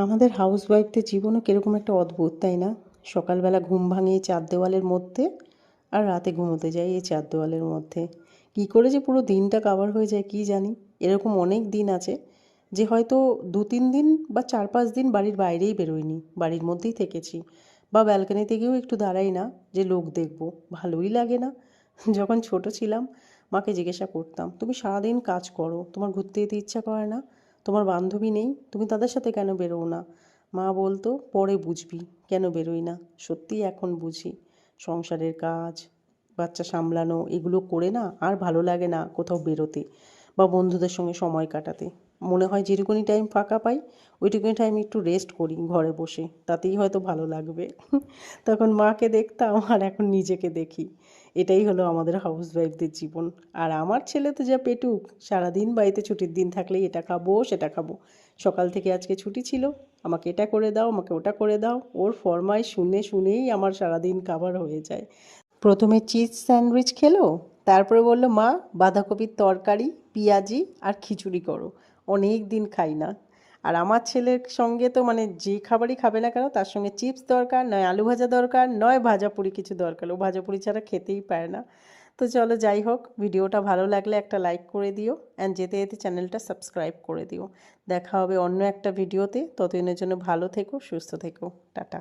আমাদের হাউসওয়াইফদের জীবনও কীরকম একটা অদ্ভুত, তাই না? সকালবেলা ঘুম ভাঙি এই চার দেওয়ালের মধ্যে, আর রাতে ঘুমোতে যাই এই চার দেওয়ালের মধ্যে। কী করে যে পুরো দিনটা কাভার হয়ে যায় কী জানি। এরকম অনেক দিন আছে যে হয়তো 2-3 দিন বা 4-5 দিন বাড়ির বাইরেই বেরোইনি, বাড়ির মধ্যেই থেকেছি, বা ব্যালকনিতে গিয়েও একটু দাঁড়াই না যে লোক দেখবো, ভালোই লাগে না। যখন ছোট ছিলাম মাকে জিজ্ঞাসা করতাম, তুমি সারাদিন কাজ করো, তোমার ঘুরতে যেতে ইচ্ছা করে না? তোমার বান্ধবী নেই, তুমি তাদের সাথে কেন বেরোও না? মা বলতো, পরে বুঝবি কেন বেরোই না। সত্যিই এখন বুঝি, সংসারের কাজ, বাচ্চা সামলানো, এগুলো করে না আর ভালো লাগে না কোথাও বেরোতে বা বন্ধুদের সঙ্গে সময় কাটাতে। মনে হয় যেটুকুনি টাইম ফাঁকা পাই ওইটুকুনি টাইম একটু রেস্ট করি ঘরে বসে, তাতেই হয়তো ভালো লাগবে। তখন মাকে দেখতাম আর এখন নিজেকে দেখি। এটাই হলো আমাদের হাউসওয়াইফদের জীবন। আর আমার ছেলে তো যা পেটুক, সারাদিন বাড়িতে ছুটির দিন থাকলেই এটা খাবো সেটা খাবো। সকাল থেকে আজকে ছুটি ছিল, আমাকে এটা করে দাও, আমাকে ওটা করে দাও, ওর ফরমাইশ শুনে শুনেই আমার সারাদিন কাভার হয়ে যায়। প্রথমে চিজ স্যান্ডউইচ খেলো, তারপরে বললো মা বাঁধাকপির তরকারি, পেঁয়াজি আর খিচুড়ি করো। অনেক দিন খাই না। আর আমার ছেলের সঙ্গে তো মানে যে খাবারই খাবে না কেন তার সঙ্গে চিপস দরকার, নয় আলু ভাজা দরকার, নয় ভাজাপুরি কিছু দরকার, ও ভাজাপুরি ছাড়া খেতেই পারে না। তো চলো যাই হোক, ভিডিওটা ভালো লাগলে একটা লাইক করে দিও, অ্যান্ড যেতে যেতে চ্যানেলটা সাবস্ক্রাইব করে দিও। দেখা হবে অন্য একটা ভিডিওতে, ততদিনের জন্য ভালো থেকো, সুস্থ থেকো, টাটা।